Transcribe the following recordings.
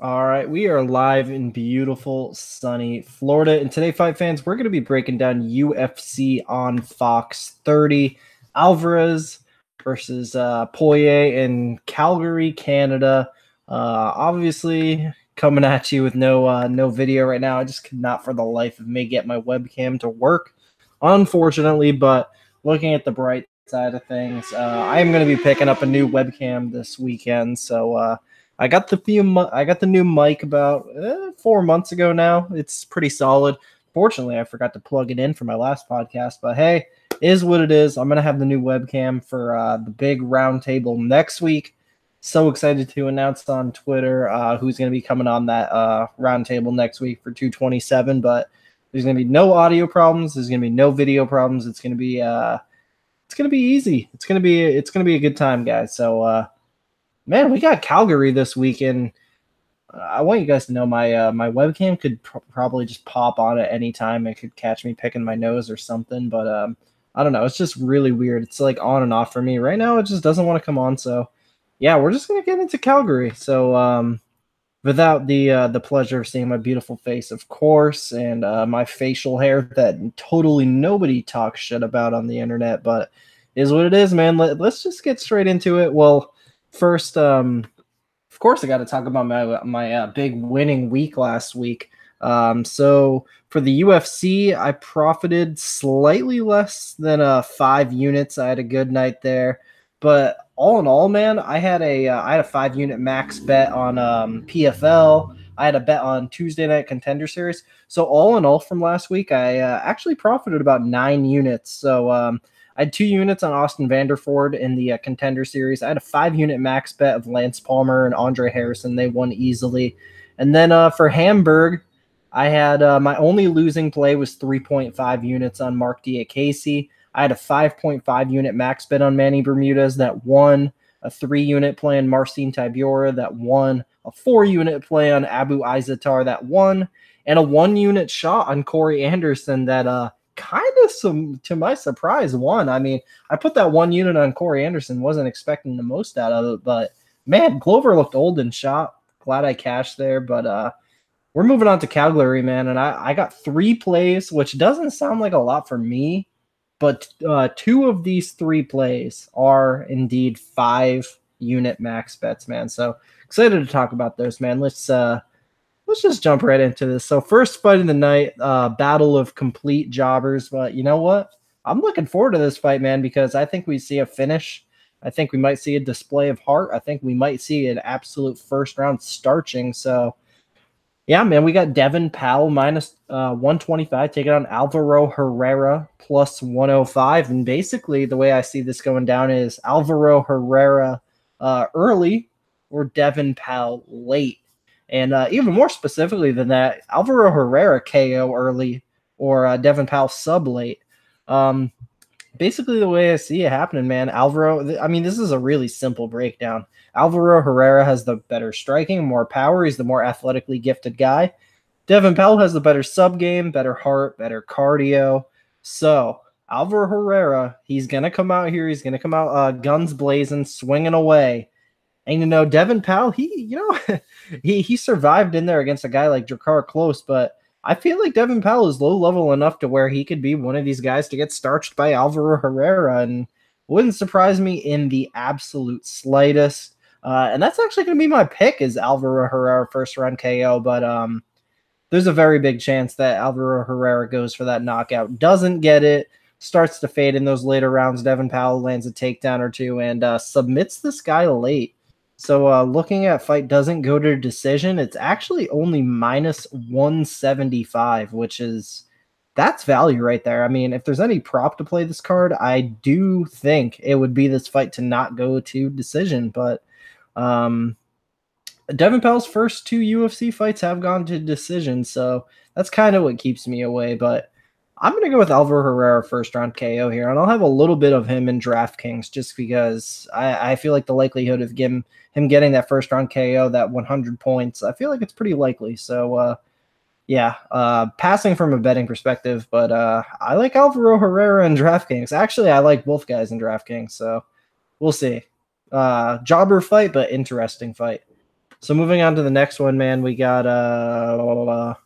All right, we are live in beautiful, sunny Florida. And today, fight fans, we're going to be breaking down UFC on Fox 30. Alvarez versus Poirier in Calgary, Canada. Obviously, coming at you with no video right now. I just could not for the life of me get my webcam to work, unfortunately. But looking at the bright side of things, I am going to be picking up a new webcam this weekend. So, I got the new mic about 4 months ago now. It's pretty solid. Fortunately, I forgot to plug it in for my last podcast, but hey, is what it is. I'm gonna have the new webcam for the big roundtable next week. So excited to announce on Twitter who's gonna be coming on that roundtable next week for 227. But there's gonna be no audio problems. There's gonna be no video problems. It's gonna be easy. It's gonna be a good time, guys. So. Man, we got Calgary this weekend. I want you guys to know my webcam could probably just pop on at any time. It could catch me picking my nose or something, but I don't know. It's just really weird. It's like on and off for me right now. It just doesn't want to come on. So yeah, we're just gonna get into Calgary. So without the pleasure of seeing my beautiful face, of course, and my facial hair that totally nobody talks shit about on the internet, but is what it is, man. Let's just get straight into it. Well. First, of course, I got to talk about my big winning week last week. So for the UFC, I profited slightly less than 5 units. I had a good night there, but all in all, man, I had a 5 unit max bet on PFL. I had a bet on Tuesday Night Contender Series. So all in all, from last week, I actually profited about 9 units. So I had 2 units on Austin Vanderford in the Contender Series. I had a 5 unit max bet of Lance Palmer and Andre Harrison. They won easily. And then for Hamburg, I had my only losing play was 3.5 units on Mark Diakese. I had a 5.5 unit max bet on Manny Bermudez that won, a 3 unit play on Marcin Tybura that won, a 4 unit play on Abu Izatar that won, and a 1 unit shot on Corey Anderson that kind of to my surprise won. I mean, I put that 1 unit on Corey Anderson, wasn't expecting the most out of it, but man, Glover looked old and shot. Glad I cashed there, but we're moving on to Calgary, man, and I got 3 plays, which doesn't sound like a lot for me, but 2 of these 3 plays are indeed 5 unit max bets, man. So excited to talk about those, man. Let's just jump right into this. So first fight of the night, battle of complete jobbers. But you know what? I'm looking forward to this fight, man, because I think we see a finish. I think we might see a display of heart. I think we might see an absolute first round starching. So yeah, man, we got Devin Powell minus 125 taking on Alvaro Herrera plus 105. And basically, the way I see this going down is Alvaro Herrera early or Devin Powell late. And even more specifically than that, Alvaro Herrera KO early or Devin Powell sub late. Basically, the way I see it happening, man, I mean, this is a really simple breakdown. Alvaro Herrera has the better striking, more power. He's the more athletically gifted guy. Devin Powell has the better sub game, better heart, better cardio. So Alvaro Herrera, he's going to come out here. He's going to come out guns blazing, swinging away. And, Devin Powell, he survived in there against a guy like Drakkar Close, but I feel like Devin Powell is low level enough to where he could be one of these guys to get starched by Alvaro Herrera, and wouldn't surprise me in the absolute slightest. And that's actually going to be my pick is Alvaro Herrera first round KO, but there's a very big chance that Alvaro Herrera goes for that knockout, doesn't get it, starts to fade in those later rounds. Devin Powell lands a takedown or two and submits this guy late. So looking at fight doesn't go to decision, it's actually only minus 175, that's value right there. I mean, if there's any prop to play this card, I do think it would be this fight to not go to decision. But Devin Powell's first 2 UFC fights have gone to decision, so that's kind of what keeps me away. But I'm going to go with Alvaro Herrera first round KO here, and I'll have a little bit of him in DraftKings just because I feel like the likelihood of him getting that first round KO, that 100 points, I feel like it's pretty likely. So, passing from a betting perspective, but I like Alvaro Herrera in DraftKings. Actually, I like both guys in DraftKings, so we'll see. Jobber fight, but interesting fight. So moving on to the next one, man, we got Nina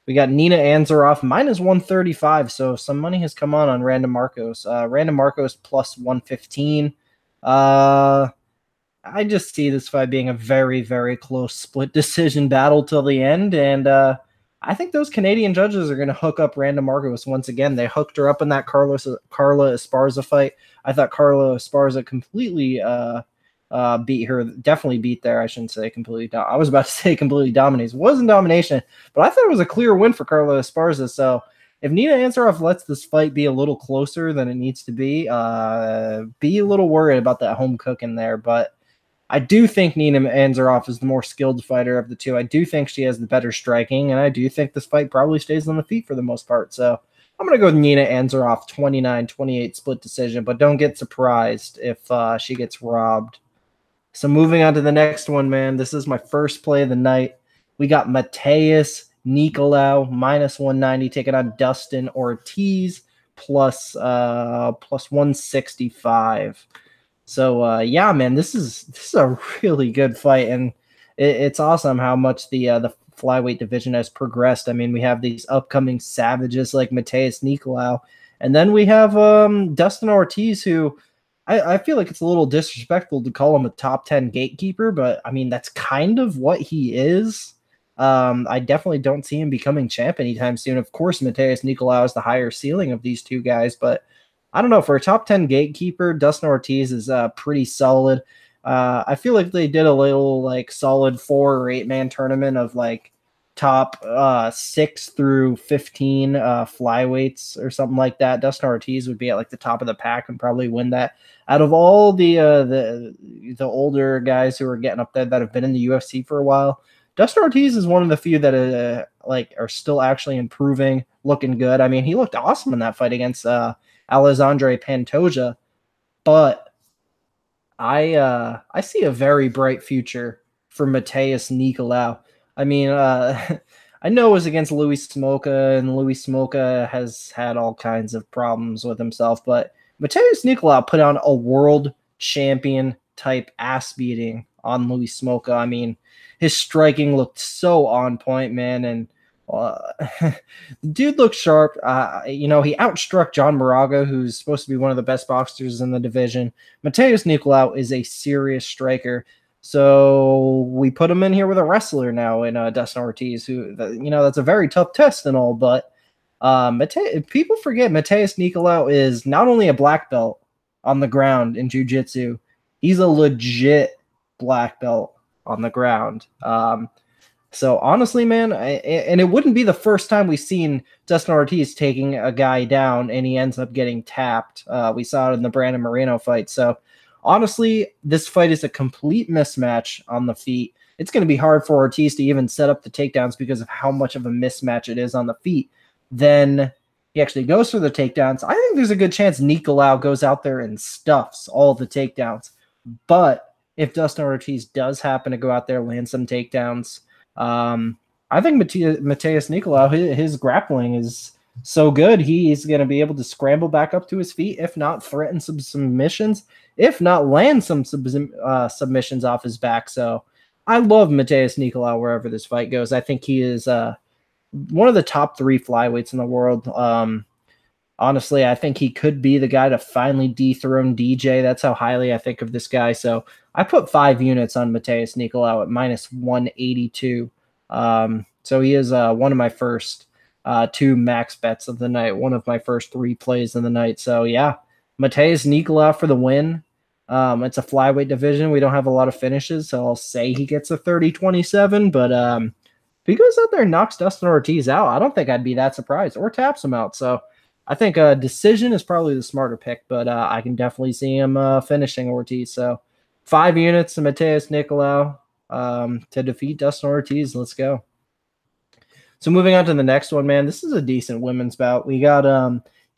Ansaroff minus 135. So some money has come on Random Marcos. Random Marcos plus 115. I just see this fight being a very, very close split decision battle till the end. And I think those Canadian judges are going to hook up Random Marcos once again. They hooked her up in that Carla Esparza fight. I thought Carla Esparza completely beat her. Definitely beat there. I shouldn't say completely. I was about to say completely dominates. It wasn't domination, but I thought it was a clear win for Carla Esparza. So if Nina Ansaroff lets this fight be a little closer than it needs to be a little worried about that home cook in there. But I do think Nina Ansaroff is the more skilled fighter of the two. I do think she has the better striking, and I do think this fight probably stays on the feet for the most part. So I'm going to go with Nina Ansaroff, 29-28 split decision, but don't get surprised if she gets robbed. So moving on to the next one, man. This is my first play of the night. We got Matheus Nicolau, minus 190, taking on Dustin Ortiz, plus 165. So yeah, man, this is a really good fight, and it's awesome how much the flyweight division has progressed. I mean, we have these upcoming savages like Matheus Nicolau, and then we have Dustin Ortiz, who I feel like it's a little disrespectful to call him a top 10 gatekeeper, but I mean that's kind of what he is. I definitely don't see him becoming champ anytime soon. Of course, Matheus Nicolau is the higher ceiling of these two guys, but I don't know. For a top 10 gatekeeper, Dustin Ortiz is pretty solid. I feel like they did a little like solid 4 or 8 man tournament of like top 6 through 15 flyweights or something like that. Dustin Ortiz would be at like the top of the pack and probably win that. Out of all the older guys who are getting up there that have been in the UFC for a while, Dustin Ortiz is one of the few that are still actually improving, looking good. I mean, he looked awesome in that fight against Alexandre Pantoja, but I see a very bright future for Matheus Nicolau. I mean, I know it was against Louis Smolka, and Louis Smolka has had all kinds of problems with himself, but Matheus Nicolau put on a world champion type ass beating on Louis Smolka. I mean, his striking looked so on point, man, and the dude looks sharp. He outstruck John Moraga, who's supposed to be one of the best boxers in the division. Matheus Nicolau is a serious striker. So we put him in here with a wrestler now in Dustin Ortiz, who, that's a very tough test and all, but people forget Matheus Nicolau is not only a black belt on the ground in jiu-jitsu, he's a legit black belt on the ground. So honestly, man, and it wouldn't be the first time we've seen Dustin Ortiz taking a guy down and he ends up getting tapped. We saw it in the Brandon Moreno fight. So honestly, this fight is a complete mismatch on the feet. It's going to be hard for Ortiz to even set up the takedowns because of how much of a mismatch it is on the feet. Then he actually goes for the takedowns. I think there's a good chance Nicolau goes out there and stuffs all the takedowns. But if Dustin Ortiz does happen to go out there, land some takedowns, I think Matheus Nicolau, his grappling is so good. He's going to be able to scramble back up to his feet, if not threaten some submissions, if not land some submissions off his back. So I love Matheus Nicolau wherever this fight goes. I think he is one of the top 3 flyweights in the world. Honestly, I think he could be the guy to finally dethrone DJ. That's how highly I think of this guy. So I put 5 units on Matheus Nicolau at minus 182. So he is one of my first 2 max bets of the night, one of my first 3 plays of the night. So yeah, Matheus Nicolau for the win. It's a flyweight division. We don't have a lot of finishes, so I'll say he gets a 30-27. But if he goes out there and knocks Dustin Ortiz out, I don't think I'd be that surprised, or taps him out. So I think a decision is probably the smarter pick, but I can definitely see him finishing Ortiz. So 5 units to Matheus Nicolau to defeat Dustin Ortiz. Let's go. So moving on to the next one, man. This is a decent women's bout. We got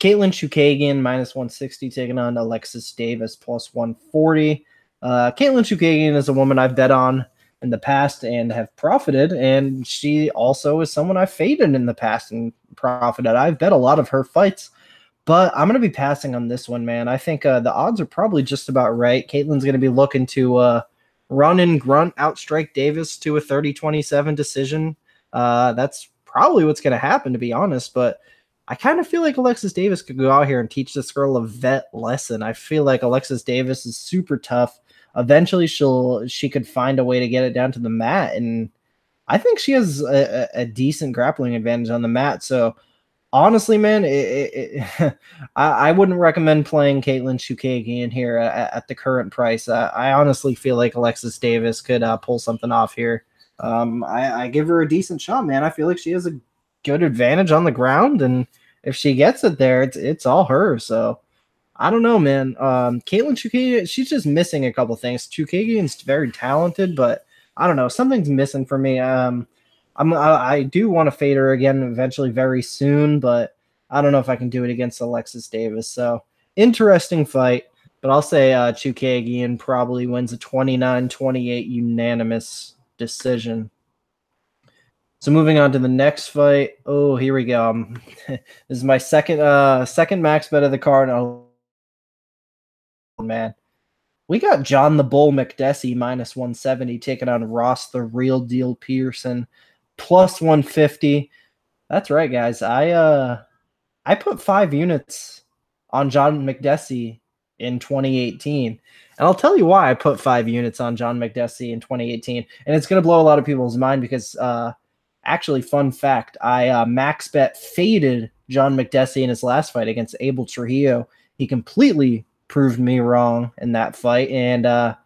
Katlyn Chookagian minus 160 taking on Alexis Davis plus 140. Katlyn Chookagian is a woman I've bet on in the past and have profited, and she also is someone I've faded in the past and profited. I've bet a lot of her fights, but I'm going to be passing on this one, man. I think the odds are probably just about right. Katlyn's going to be looking to run and grunt outstrike Davis to a 30-27 decision. That's probably what's going to happen, to be honest. But I kind of feel like Alexis Davis could go out here and teach this girl a vet lesson. I feel like Alexis Davis is super tough. Eventually, she could find a way to get it down to the mat, and I think she has a decent grappling advantage on the mat. So honestly, man, I wouldn't recommend playing Caitlin Chukagian here at the current price. I honestly feel like Alexis Davis could pull something off here. I give her a decent shot, man. I feel like she has a good advantage on the ground, and if she gets it there, it's all her. So I don't know, man. Caitlin Chukagian, she's just missing a couple things. Chukagian's very talented, but I don't know, something's missing for me. I do want to fade her again eventually very soon, but I don't know if I can do it against Alexis Davis. So interesting fight, but I'll say Chukagian probably wins a 29-28 unanimous decision. So moving on to the next fight. Oh, here we go. This is my second max bet of the card. Oh man, we got John the Bull McDessie minus 170 taking on Ross the Real Deal Pearson plus 150. That's right, guys. I put 5 units on John McDessie in 2018. And I'll tell you why I put 5 units on John McDessie in 2018. And it's going to blow a lot of people's mind because actually, fun fact, I max bet faded John McDessie in his last fight against Abel Trujillo. He completely proved me wrong in that fight. And now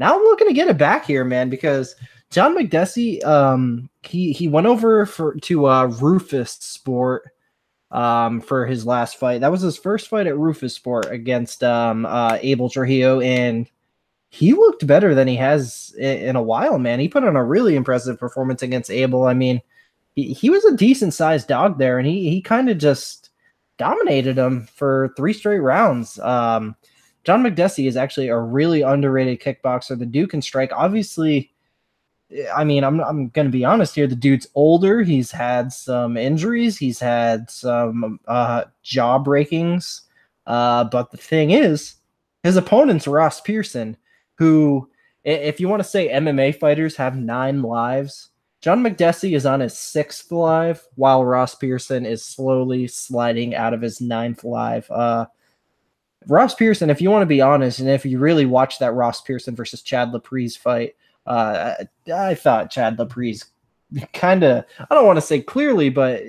I'm looking to get it back here, man, because John McDessie, he went over to Rufus Sport for his last fight. That was his first fight at Rufus Sport against Abel Trujillo, and he looked better than he has in a while, man. He put on a really impressive performance against Abel. I mean, he was a decent-sized dog there, and he kind of just dominated him for 3 straight rounds. John McDessie is actually a really underrated kickboxer. The dude can strike. Obviously, I mean, I'm going to be honest here. The dude's older. He's had some injuries. He's had some jaw breakings. But the thing is, his opponent's Ross Pearson, who, if you want to say MMA fighters have 9 lives, John McDessie is on his 6th life, while Ross Pearson is slowly sliding out of his 9th life. Ross Pearson, if you want to be honest, and if you really watch that Ross Pearson versus Chad Laprise fight, I thought Chad Laprise kind of, I don't want to say clearly, but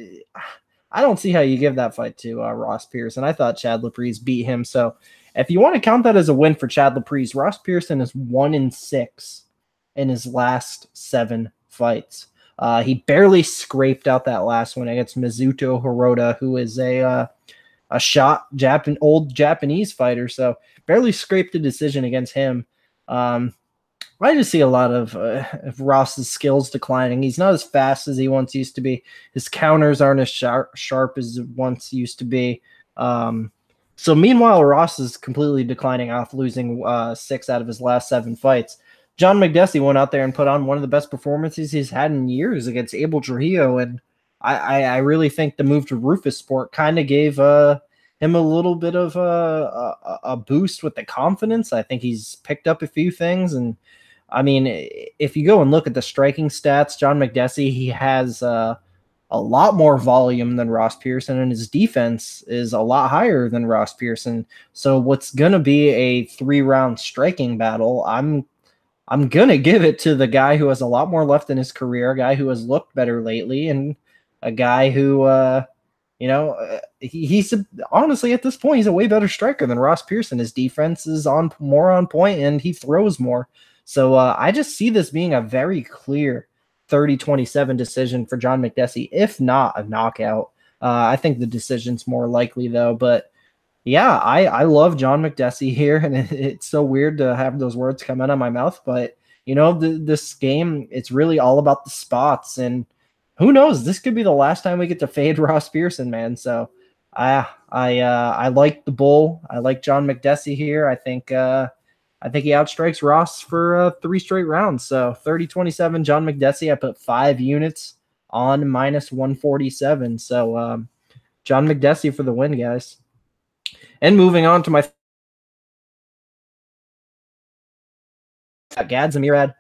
I don't see how you give that fight to Ross Pearson. I thought Chad Laprise beat him. So if you want to count that as a win for Chad Laprise, Ross Pearson is 1-6 in his last 7 fights. He barely scraped out that last one against Mizuto Hirota, who is a old Japanese fighter. So barely scraped a decision against him. I just see a lot of Ross's skills declining. He's not as fast as he once used to be. His counters aren't as sharp as once used to be. So meanwhile, Ross is completely declining off losing 6 out of his last 7 fights. John McDessie went out there and put on one of the best performances he's had in years against Abel Trujillo, and I really think the move to Rufus Sport kind of gave him a little bit of a boost with the confidence. I think he's picked up a few things, and I mean, if you go and look at the striking stats, John McDessie, he has a lot more volume than Ross Pearson, and his defense is a lot higher than Ross Pearson. So what's going to be a 3-round striking battle, I'm going to give it to the guy who has a lot more left in his career, a guy who has looked better lately, and a guy who, he's honestly at this point, he's a way better striker than Ross Pearson. His defense is more on point, and he throws more. So I just see this being a very clear 30-27 decision for John McDessie, if not a knockout. I think the decision's more likely, though. But yeah, I love John McDessie here, and it's so weird to have those words come out of my mouth. But, this game, it's really all about the spots. And who knows? This could be the last time we get to fade Ross Pearson, man. So I like the bull. I like John McDessie here. I think he outstrikes Ross for 3 straight rounds. So 30-27, John McDessie. I put 5 units on minus 147. So John McDessie for the win, guys. And moving on to my Gadzamirad,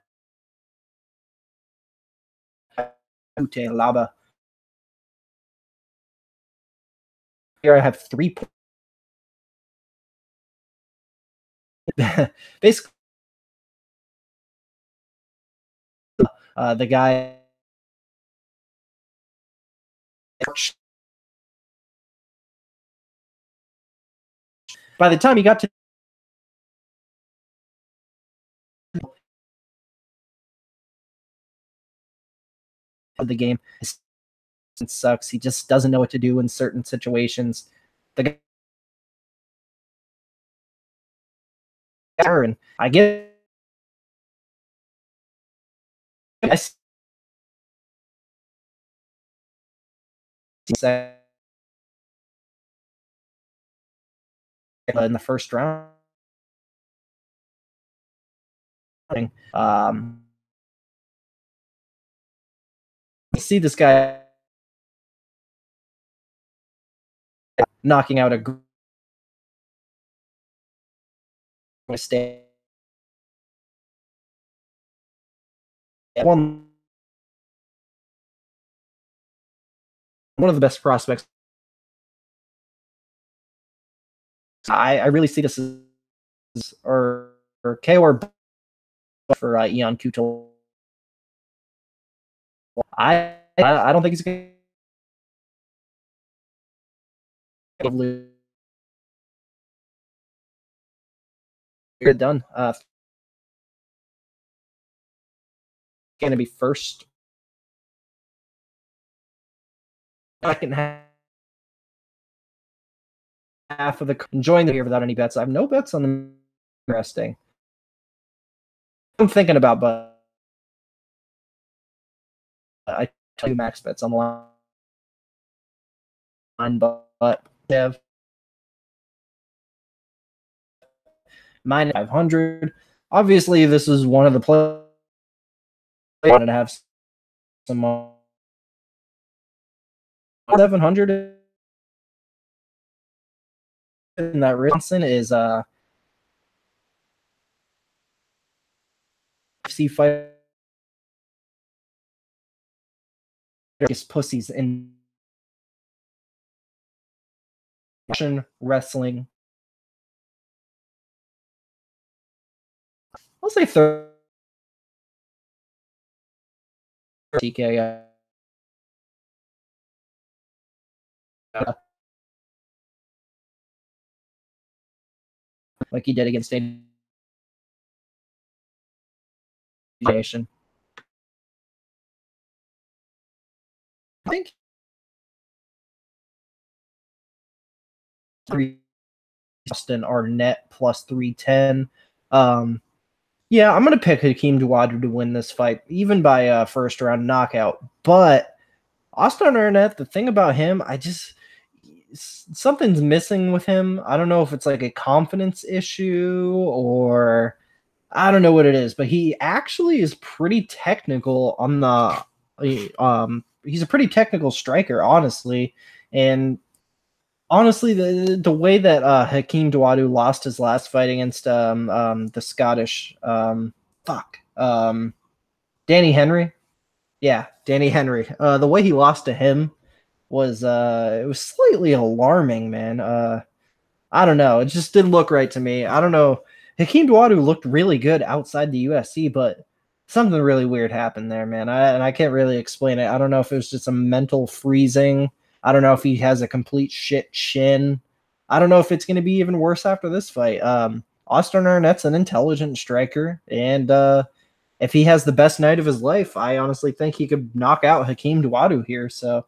Laba. Here I have 3 basically the guy by the time he got to the game, it sucks. He just doesn't know what to do in certain situations. The guy, and I get in the first round. See this guy knocking out a mistake. One of the best prospects. I really see this as or KO for Ion Kutel. I don't think he's going to get done. Going to be first. Second half of the enjoying the year without any bets. I have no bets on the interesting. I'm thinking about, but I tell you max bets on the line, but have minus 500. Obviously, this is one of the players I wanted to have some 700 in that Rinson is UFC fight pussies in wrestling. I'll say third. TK. Like he did against Nation. I think Austin Arnett plus 310. Yeah, I'm gonna pick Hakeem Dawodu to win this fight, even by first round knockout. But Austin Arnett, the thing about him, something's missing with him. I don't know if it's like a confidence issue or I don't know what it is, but he actually is pretty technical on the he's a pretty technical striker, honestly. And honestly, the way that Hakeem Dawodu lost his last fight against the Scottish Danny Henry. Yeah, Danny Henry. The way he lost to him was it was slightly alarming, man. I don't know. It just didn't look right to me. I don't know. Hakeem Dawodu looked really good outside the UFC, but something really weird happened there, man. I can't really explain it. I don't know if it was just a mental freezing. I don't know if he has a complete shit chin. I don't know if it's going to be even worse after this fight. Austin Arnett's an intelligent striker, and if he has the best night of his life, I honestly think he could knock out Hakeem Dawodu here. So,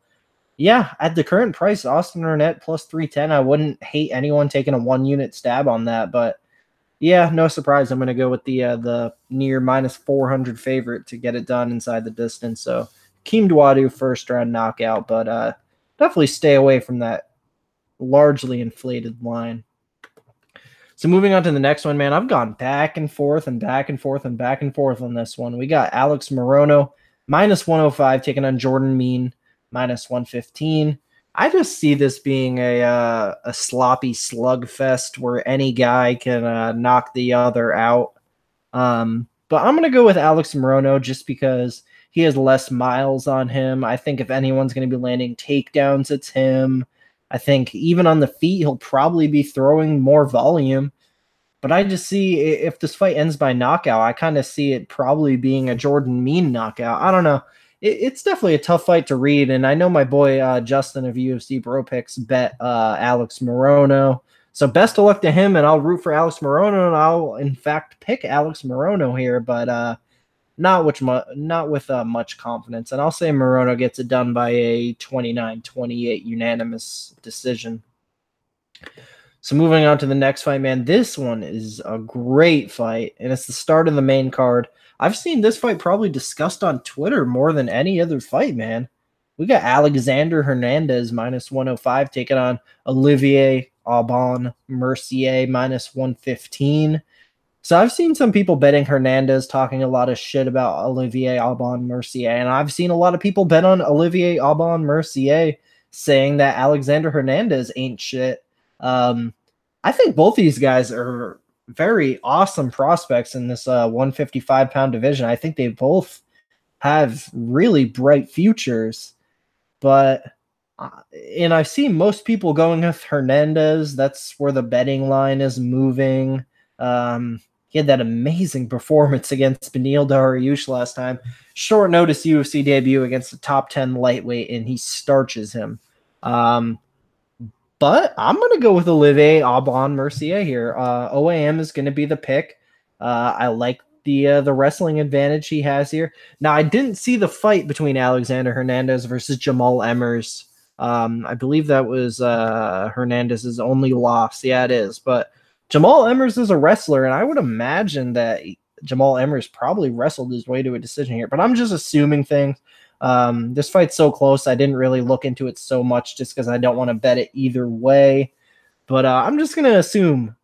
yeah, at the current price, Austin Arnett plus 310, I wouldn't hate anyone taking a 1-unit stab on that, but yeah, no surprise. I'm going to go with the near minus 400 favorite to get it done inside the distance. So, Hakeem Dawodu first round knockout, but definitely stay away from that largely inflated line. So moving on to the next one, man, I've gone back and forth and back and forth and back and forth on this one. We got Alex Morono minus 105 taking on Jordan Mean minus 115. I just see this being a sloppy slugfest where any guy can knock the other out. But I'm going to go with Alex Morono just because he has less miles on him. I think if anyone's going to be landing takedowns, it's him. I think even on the feet, he'll probably be throwing more volume. But I just see if this fight ends by knockout, I kind of see it probably being a Jordan Mean knockout. I don't know. It's definitely a tough fight to read. And I know my boy Justin of UFC Bro Picks bet Alex Morono. So best of luck to him, and I'll root for Alex Morono, and I'll, in fact, pick Alex Morono here, but not with much confidence. And I'll say Morono gets it done by a 29-28 unanimous decision. So moving on to the next fight, man, this one is a great fight, and it's the start of the main card. I've seen this fight probably discussed on Twitter more than any other fight, man. We got Alexander Hernandez minus 105 taking on Olivier Aubin Mercier minus 115. So I've seen some people betting Hernandez, talking a lot of shit about Olivier Aubin Mercier, and I've seen a lot of people bet on Olivier Aubin Mercier, saying that Alexander Hernandez ain't shit. I think both these guys are very awesome prospects in this 155-pound division. I think they both have really bright futures, but and I've seen most people going with Hernandez. That's where the betting line is moving. He had that amazing performance against Beneil Dariush last time. Short notice UFC debut against the top 10 lightweight, and he starches him. But I'm going to go with Olivier Aubin Mercier here. OAM is going to be the pick. I like the wrestling advantage he has here. Now, I didn't see the fight between Alexander Hernandez versus Jamal Emmers. I believe that was Hernandez's only loss. Yeah, it is. But Jamal Emmers is a wrestler, and I would imagine that Jamal Emmers probably wrestled his way to a decision here. But I'm just assuming things. This fight's so close, I didn't really look into it so much just because I don't want to bet it either way. But I'm just going to assume.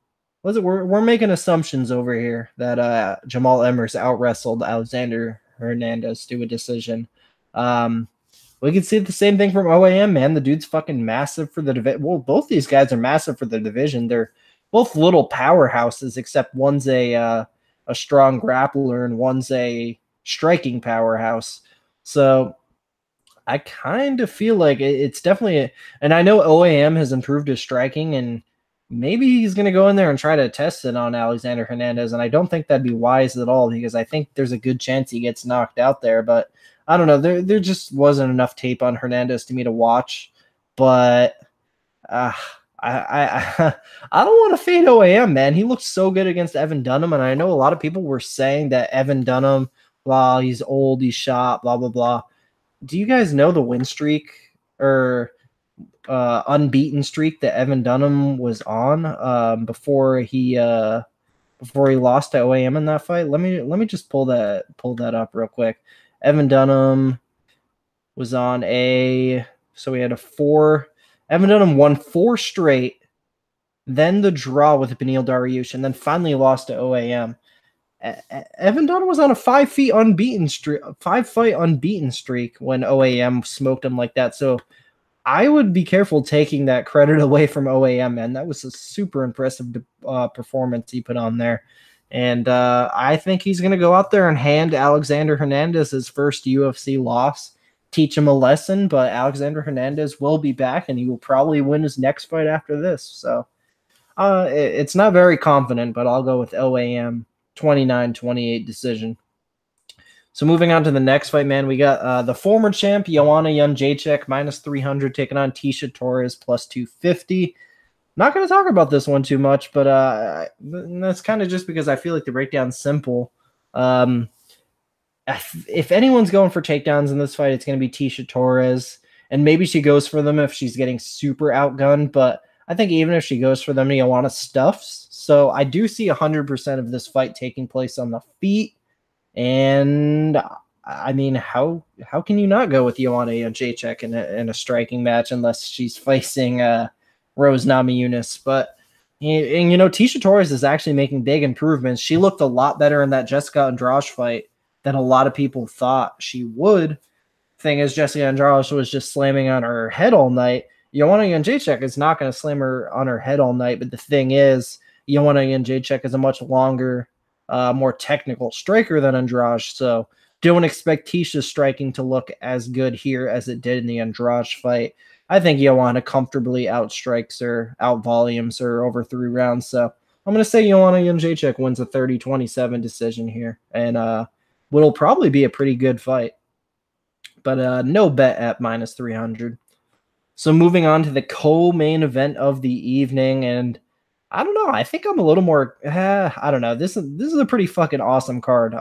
We're making assumptions over here that Jamal Emmers out-wrestled Alexander Hernandez to a decision. We can see the same thing from OAM, man. The dude's fucking massive for the division. Well, both these guys are massive for the division. They're both little powerhouses, except one's a strong grappler and one's a striking powerhouse. So I kind of feel like it's definitely and I know OAM has improved his striking, and maybe he's going to go in there and try to test it on Alexander Hernandez, and I don't think that'd be wise at all because I think there's a good chance he gets knocked out there, but I don't know. There just wasn't enough tape on Hernandez to me to watch, but I don't want to fade OAM, man. He looked so good against Evan Dunham, and I know a lot of people were saying that Evan Dunham, blah, he's old, he's shot, blah, blah, blah. Do you guys know the win streak or unbeaten streak that Evan Dunham was on before he lost to OAM in that fight? Let me just pull that up real quick. Evan Dunham was on so we had a 4. Evan Dunham won 4 straight, then the draw with Beneil Dariush, and then finally lost to OAM. Evan Dunham was on a 5-fight unbeaten streak when OAM smoked him like that. So I would be careful taking that credit away from OAM, man. That was a super impressive performance he put on there. And I think he's going to go out there and hand Alexander Hernandez his first UFC loss, teach him a lesson, but Alexander Hernandez will be back, and he will probably win his next fight after this. So it's not very confident, but I'll go with OAM 29-28 decision. So moving on to the next fight, man, we got the former champ, Joanna Jędrzejczyk, minus 300, taking on Tecia Torres, plus 250. Not going to talk about this one too much, but that's kind of just because I feel like the breakdown's simple. If anyone's going for takedowns in this fight, it's going to be Tecia Torres, and maybe she goes for them if she's getting super outgunned, but I think even if she goes for them, Joanna stuffs. So I do see 100% of this fight taking place on the feet, and I mean, how can you not go with Joanna Jędrzejczyk in a striking match unless she's facing Rose Namajunas? But Tecia Torres is actually making big improvements. She looked a lot better in that Jessica Andrade fight than a lot of people thought she would. Thing is, Jessica Andrade was just slamming on her head all night. Joanna Jędrzejczyk is not going to slam her on her head all night, but the thing is, Joanna Jędrzejczyk is a much longer more technical striker than Andrade. So don't expect Tisha's striking to look as good here as it did in the Andrade fight. I think Joanna comfortably outstrikes her, outvolumes her over 3 rounds. So I'm going to say Joanna Jędrzejczyk wins a 30-27 decision here. And what'll probably be a pretty good fight. But no bet at minus 300. So moving on to the co-main event of the evening, and I don't know. I think I'm a little more. I don't know. This is a pretty fucking awesome card.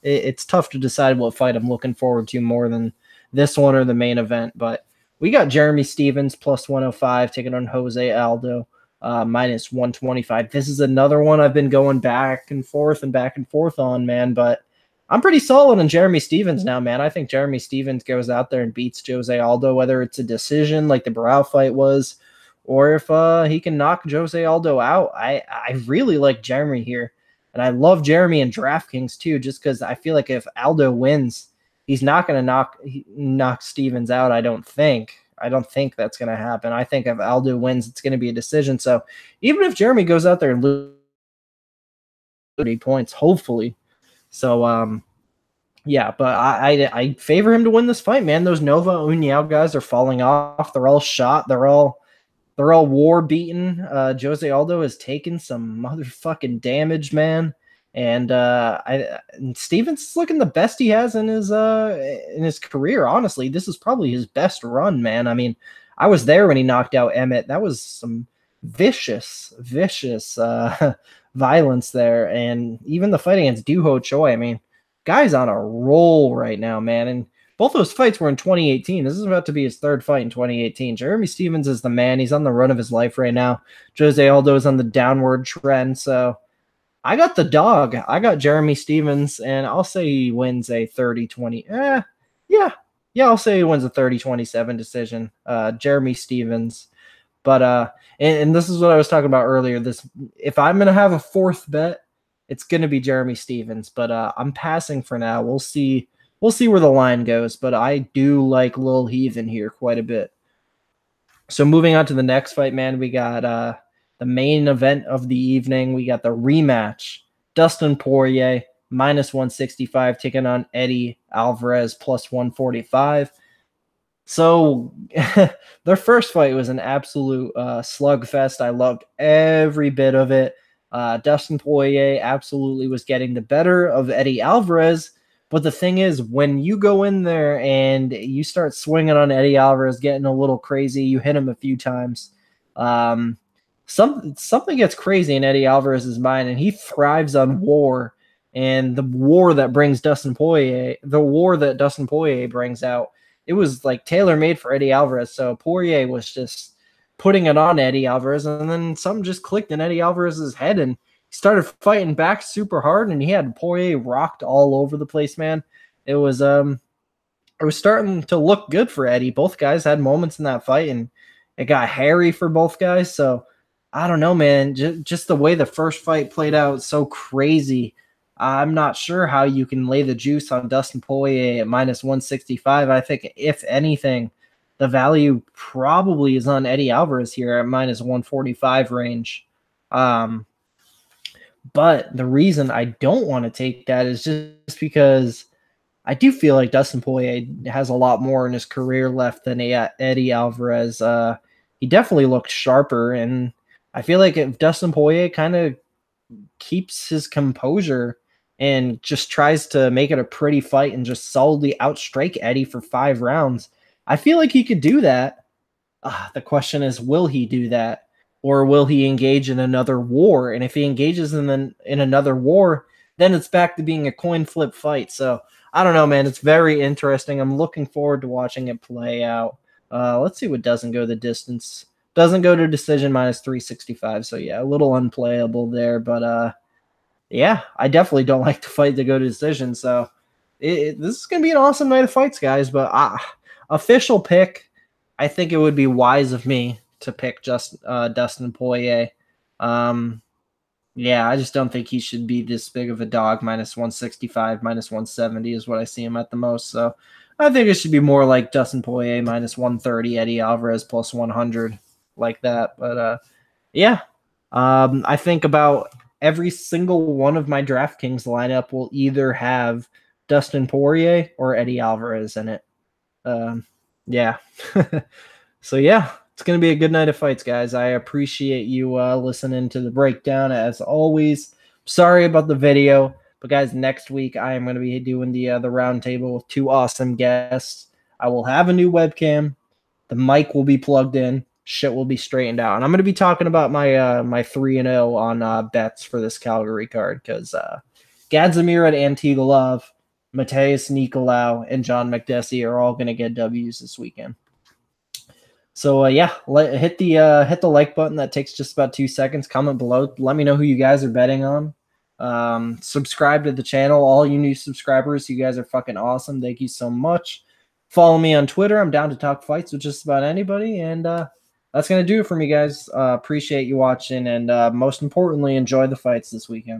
It's tough to decide what fight I'm looking forward to more than this one or the main event. But we got Jeremy Stephens plus 105 taking on Jose Aldo minus 125. This is another one I've been going back and forth on, man. But I'm pretty solid on Jeremy Stephens now, man. I think Jeremy Stephens goes out there and beats Jose Aldo, whether it's a decision like the Barao fight was, or if he can knock Jose Aldo out. I really like Jeremy here. And I love Jeremy in DraftKings too, just because I feel like if Aldo wins, he's not going to knock Stephens out, I don't think. I don't think that's going to happen. I think if Aldo wins, it's going to be a decision. So even if Jeremy goes out there and loses 30 points, hopefully. So, yeah, but I favor him to win this fight, man. Those Nova Uniao guys are falling off. They're all shot. They're all war beaten. Jose Aldo has taken some motherfucking damage, man. And Stephens is looking the best he has in his career. Honestly, this is probably his best run, man. I mean, I was there when he knocked out Emmett. That was some vicious violence there. And even the fight against Doo Ho Choi, I mean, guy's on a roll right now, man. And both those fights were in 2018. This is about to be his 3rd fight in 2018. Jeremy Stephens is the man. He's on the run of his life right now. Jose Aldo is on the downward trend. So I got the dog. I got Jeremy Stephens, and I'll say he wins a 30-20. Yeah, I'll say he wins a 30-27 decision. Jeremy Stephens. But and this is what I was talking about earlier. If I'm gonna have a 4th bet, it's gonna be Jeremy Stephens. But I'm passing for now. We'll see where the line goes. But I do like Lil Heathen here quite a bit. So moving on to the next fight, man, we got the main event of the evening. We got the rematch. Dustin Poirier minus 165 taking on Eddie Alvarez plus 145. So their first fight was an absolute slugfest. I loved every bit of it. Dustin Poirier absolutely was getting the better of Eddie Alvarez. But the thing is, when you go in there and you start swinging on Eddie Alvarez, getting a little crazy, you hit him a few times, something gets crazy in Eddie Alvarez's mind, and he thrives on war. And the war that Dustin Poirier brings out, it was like tailor-made for Eddie Alvarez. So Poirier was just putting it on Eddie Alvarez, and then something just clicked in Eddie Alvarez's head, and he started fighting back super hard, and he had Poirier rocked all over the place, man. It was starting to look good for Eddie. Both guys had moments in that fight, and it got hairy for both guys. So I don't know, man. Just the way the first fight played out, so crazy. I'm not sure how you can lay the juice on Dustin Poirier at minus 165. I think, if anything, the value probably is on Eddie Alvarez here at minus 145 range. But the reason I don't want to take that is just because I do feel like Dustin Poirier has a lot more in his career left than Eddie Alvarez. He definitely looked sharper, and I feel like if Dustin Poirier kind of keeps his composure and just tries to make it a pretty fight and just solidly outstrike Eddie for 5 rounds, I feel like he could do that. The question is, will he do that? Or will he engage in another war? And if he engages in another war, then it's back to being a coin flip fight. So I don't know, man. It's very interesting. I'm looking forward to watching it play out. Let's see what doesn't go the distance. Doesn't go to decision minus 365. So yeah, a little unplayable there. But yeah, I definitely don't like the fight to go to decision. So this is going to be an awesome night of fights, guys. But official pick, I think it would be wise of me to pick just Dustin Poirier. Yeah, I just don't think he should be this big of a dog. Minus 165, minus 170 is what I see him at the most. So I think it should be more like Dustin Poirier minus 130, Eddie Alvarez plus 100, like that. But yeah, I think about every single one of my DraftKings lineup will either have Dustin Poirier or Eddie Alvarez in it. Yeah. So yeah, it's going to be a good night of fights, guys. I appreciate you listening to the breakdown as always. Sorry about the video, but guys, next week I am going to be doing the round table with 2 awesome guests. I will have a new webcam. The mic will be plugged in. Shit will be straightened out. And I'm going to be talking about my my 3-0 on bets for this Calgary card because Gadzimir Antigulov, Mateus Nicolau, and John McDessie are all going to get W's this weekend. So yeah, hit the like button. That takes just about 2 seconds. Comment below. Let me know who you guys are betting on. Subscribe to the channel. All you new subscribers, you guys are fucking awesome. Thank you so much. Follow me on Twitter. I'm down to talk fights with just about anybody. And that's going to do it for me, guys. Appreciate you watching. And most importantly, enjoy the fights this weekend.